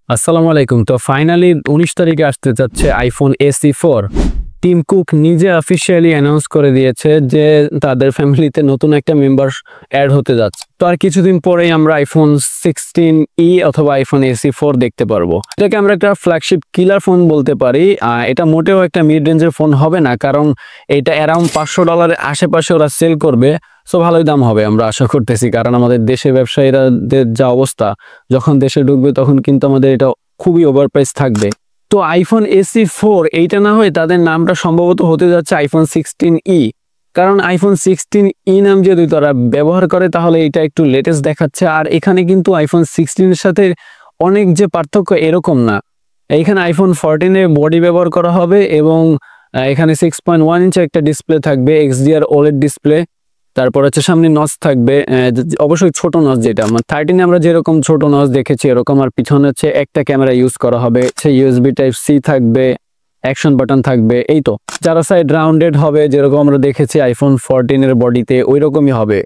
আসসালামু আলাইকুম। তো ফাইনালি 19 তারিখে আসতে যাচ্ছে আইফোন SE4। টিম কুক নিজে অফিসিয়ালি অ্যানাউন্স করে দিয়েছে যে তাদের ফ্যামিলিতে নতুন একটা মেম্বার অ্যাড হতে যাচ্ছে। তো আর কিছুদিন পরেই আমরা আইফোন 16e অথবা আইফোন SE4 দেখতে পারবো। এটাকে আমরা একটা ফ্ল্যাগশিপ কিলার ফোন বলতে পারি। এটা মোটেও একটা মিড রেঞ্জের ফোন হবে না, কারণ এটা অ্যারাউন্ড $500 আশেপাশে ওরা সেল করবে। সো ভালোই দাম হবে আমরা আশা করতেছি, কারণ আমাদের দেশে ব্যবসায়ীদের যা অবস্থা, যখন দেশে ঢুকবে তখন কিন্তু আমাদের এটা খুবই ওভার প্রাইস থাকবে। তো আইফোন SE4 এইটা না হয়ে তাদের নামটা সম্ভবত হতে যাচ্ছে আইফোন 16e, কারণ আইফোন 16e নাম যদি তারা ব্যবহার করে তাহলে এটা একটু লেটেস্ট দেখাচ্ছে। আর এখানে কিন্তু আইফোন 16 এর সাথে অনেক যে পার্থক্য এরকম না। এইখানে আইফোন 14 এ বডি ব্যবহার করা হবে এবং এখানে 6.1 ইঞ্চের একটা ডিসপ্লে থাকবে, XDR OLED ডিসপ্লে। তারপর হচ্ছে সামনে নচ থাকবে, অবশ্যই ছোট নচ, যেটা 13 আমরা যেরকম ছোট নচ দেখেছি এরকম। আর পিছনে হচ্ছে একটা ক্যামেরা ইউজ করা হবে, USB Type-C থাকবে, অ্যাকশন বাটন থাকবে। এই তো চারো সাইড রাউন্ডেড হবে, যেরকম আমরা দেখেছি আইফোন 14 এর বডিতে ওই রকমই হবে।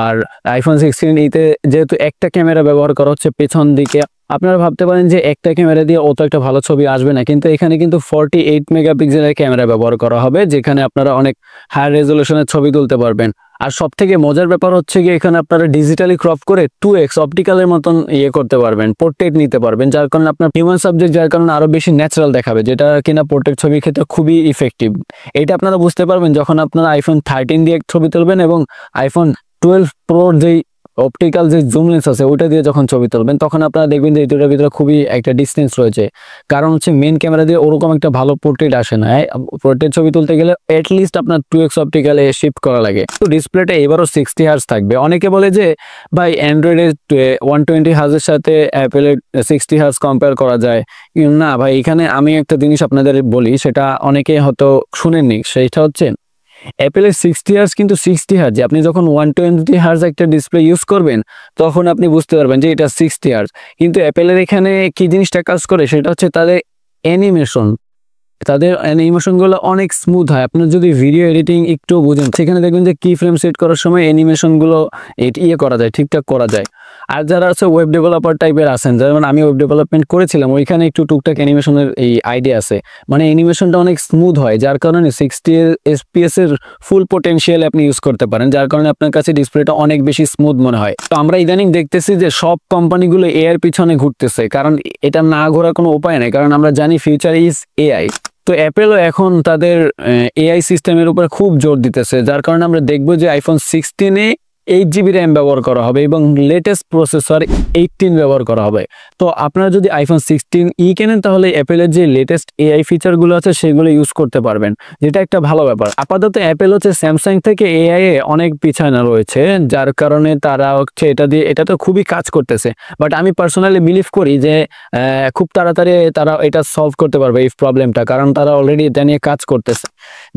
আর আইফোন 16e তে যেহেতু একটা ক্যামেরা ব্যবহার করা হচ্ছে পেছন দিকে, আপনারা ভাবতে পারেন যে একটা ক্যামেরা দিয়ে অত একটা ভালো ছবি আসবে না, কিন্তু এখানে কিন্তু 48 মেগাপিক্সেলের ক্যামেরা ব্যবহার করা হবে, যেখানে আপনারা অনেক হাই রেজলিউশনের ছবি তুলতে পারবেন। আর সব থেকে মজার ব্যাপার হচ্ছে কি, এখানে আপনারা ডিজিটালি ক্রপ করে 2x অপটিক্যালের মতন করতে পারবেন, পোর্ট্রেট নিতে পারবেন, যার কারণে আপনার হিউম্যান সাবজেক্ট, যার কারণে আরো বেশি ন্যাচারাল দেখাবে, যেটা কিনা পোর্ট্রেট ছবির ক্ষেত্রে খুবই ইফেক্টিভ। এটা আপনারা বুঝতে পারবেন যখন আপনারা আইফোন 13 দিয়ে ছবি তুলবেন এবং আইফোন 12 প্রোর যেই অপটিক্যাল যে জুম লেন্স আছে ওইটা দিয়ে যখন ছবি তুলবেন, তখন আপনারা দেখবেন যে এই দুটোর ভিতরে খুবই একটা ডিস্টেন্স রয়েছে। কারণ হচ্ছে মেন ক্যামেরা দিয়ে ওরকম একটা ভালো পোর্ট্রেট আসে না। পোর্ট্রেট ছবি তুলতে গেলে এটলিস্ট আপনার 2x অপটিক্যালে শিফট করা লাগে। তো ডিসপ্লেটা এবারও 60 হার্জ থাকবে। অনেকে বলে যে ভাই অ্যান্ড্রয়েডের 120 হার্জের সাথে অ্যাপেলের 60 হার্জ কম্পেয়ার করা যায় না। ভাই এখানে আমি একটা জিনিস আপনাদের বলি, সেটা অনেকে হয়তো শুনেননি। সেটা হচ্ছে অ্যাপেলের 60 হার্জ কিন্তু 60 হার্জ, আপনি যখন 120 হার্জ একটা ডিসপ্লে ইউজ করবেন তখন আপনি বুঝতে পারবেন যে এটা 60 হার্জ। কিন্তু অ্যাপেলের এখানে কি জিনিসটা কাজ করে সেটা হচ্ছে তাদের অ্যানিমেশন। তাদের অ্যানিমেশনগুলো অনেক স্মুথ হয়। আপনি যদি ভিডিও এডিটিং একটু বুঝেন, সেখানে দেখবেন যে কি ফ্রেম সেট করার সময় অ্যানিমেশনগুলো করা যায়, ঠিকঠাক করা যায়। আর যারা আছে ওয়েব ডেভেলপার টাইপের আছেন, যেমন আমি ওয়েব ডেভেলপমেন্ট করেছিলাম, ওইখানে একটু টুকটাক অ্যানিমেশনের এই আইডিয়া আছে, মানে অ্যানিমেশনটা অনেক স্মুথ হয়, যার কারণে 60 FPS এর ফুল পোটেনশিয়াল আপনি ইউজ করতে পারেন, যার কারণে আপনার কাছে ডিসপ্লেটা অনেক বেশি স্মুথ মনে হয়। তো আমরা ইদানিং দেখতেছি যে সব কোম্পানিগুলো এআই পিছনে ঘুরতেছে, কারণ এটা না ঘোরার কোনো উপায় নেই, কারণ আমরা জানি ফিউচার ইজ এআই। তো অ্যাপেলও এখন তাদের এআই সিস্টেমের উপর খুব জোর দিতেছে, যার কারণে আমরা দেখবো যে আইফোন 16-এ 8GB র্যাম ব্যবহার করা হবে এবং লেটেস্ট প্রসেসর 18 ব্যবহার করা হবে। তো আপনারা যদি আইফোন 16e কেনেন তাহলে অ্যাপেলের যে লেটেস্ট এআই ফিচারগুলো আছে সেগুলো ইউজ করতে পারবেন, যেটা একটা ভালো ব্যাপার। আপাতত অ্যাপেল হচ্ছে স্যামসাং থেকে এআই এ অনেক পিছানো রয়েছে, যার কারণে তারা হচ্ছে এটা তো খুবই কাজ করতেছে। বাট আমি পার্সোনালি বিলিভ করি যে খুব তাড়াতাড়ি তারা এটা সলভ করতে পারবে এই প্রবলেমটা, কারণ তারা অলরেডি এটা নিয়ে কাজ করতেছে।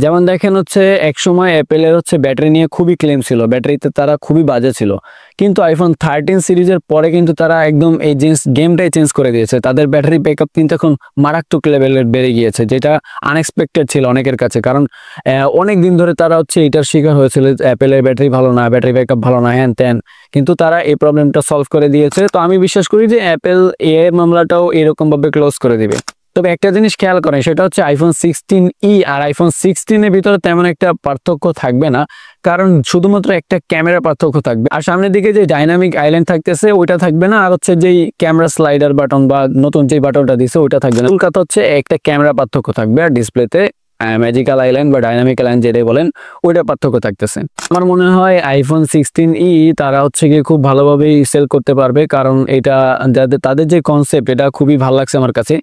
যেমন দেখেন হচ্ছে একসময় অ্যাপেলের হচ্ছে ব্যাটারি নিয়ে খুবই ক্লেম ছিল, ব্যাটারিতে তারা খুবই বাজে ছিল, কিন্তু আইফোন 13 সিরিজের পরে কিন্তু তারা একদম এই গেমটাই চেঞ্জ করে দিয়েছে। তাদের ব্যাটারি ব্যাকআপ কিন্তু এখন মারাত্মক লেভেলের বেড়ে গিয়েছে, যেটা আনএক্সপেক্টেড ছিল অনেকের কাছে, কারণ অনেক দিন ধরে তারা হচ্ছে এটার শিকার হয়েছিল, অ্যাপেলের ব্যাটারি ভালো না, ব্যাটারি ব্যাকআপ ভালো না, হ্যান ত্যান, কিন্তু তারা এই প্রবলেমটা সলভ করে দিয়েছে। তো আমি বিশ্বাস করি যে অ্যাপেল এআই মামলাটাও এরকম ভাবে ক্লোজ করে দিবে। তবে একটা জিনিস খেয়াল করেন, সেটা হচ্ছে আইফোন 16e আর আইফোন 16 এর ভিতরে তেমন একটা পার্থক্য থাকবে না, কারণ শুধুমাত্র একটা ক্যামেরা পার্থক্য থাকবে। আর সামনের দিকে যে ডাইনামিক আইল্যান্ড থাকতেছে ওইটা থাকবে না, আর হচ্ছে যেই ক্যামেরা স্লাইডার বাটন বা নতুন যে বাটনটা দিছে ওইটা থাকবে না। কলকাতা হচ্ছে একটা ক্যামেরা পার্থক্য থাকবে, আর ডিসপ্লেতে ম্যাজিক্যাল আইল্যান্ড বা ডাইনামিক আইল্যান্ড যেটাই বলেন ওইটা পার্থক্য থাকতেছে। আমার মনে হয় আইফোন 16e তারা হচ্ছে গিয়ে খুব ভালোভাবেই সেল করতে পারবে, কারণ এটা তাদের যে কনসেপ্ট এটা খুবই ভালো লাগছে আমার কাছে।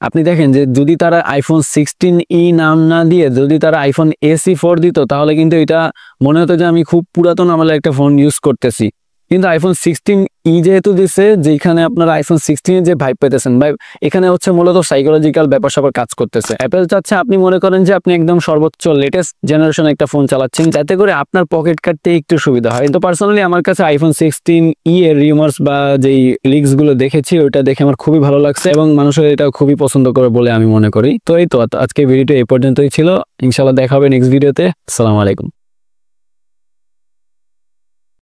আপনি দেখেন যে যদি তারা আইফোন 16e নাম না দিয়ে যদি তারা আইফোন SE4 দিত, তাহলে কিন্তু এটা মনে হতো যে আমি খুব পুরাতন আমলের একটা ফোন ইউজ করতেছি। কিন্তু আইফোন 16e যেহেতু দিচ্ছে, যেখানে আপনারা আইফোন 16 এর যে ভাইব পেতেছেন, ভাই এখানে হচ্ছে মূলত সাইকোলজিক্যাল ব্যাপার স্যাপার কাজ করতেছে। অ্যাপেল চাচ্ছে আপনি মনে করেন যে আপনি একদম সর্বোচ্চ লেটেস্ট জেনারেশন একটা ফোন চালাচ্ছেন, যাতে করে আপনার পকেট কাটতে একটু সুবিধা হয়। তো পার্সোনালি আমার কাছে আইফোন 16e এর রিউমার্স বা যেই লিক্স গুলো দেখেছি ওইটা দেখে আমার খুবই ভালো লাগছে এবং মানুষের এটা খুবই পছন্দ করে বলে আমি মনে করি। তো এই তো আজকে ভিডিওটা এই পর্যন্তই ছিল, ইনশাআল্লাহ দেখা হবে নেক্সট ভিডিওতে। আসসালামু আলাইকুম।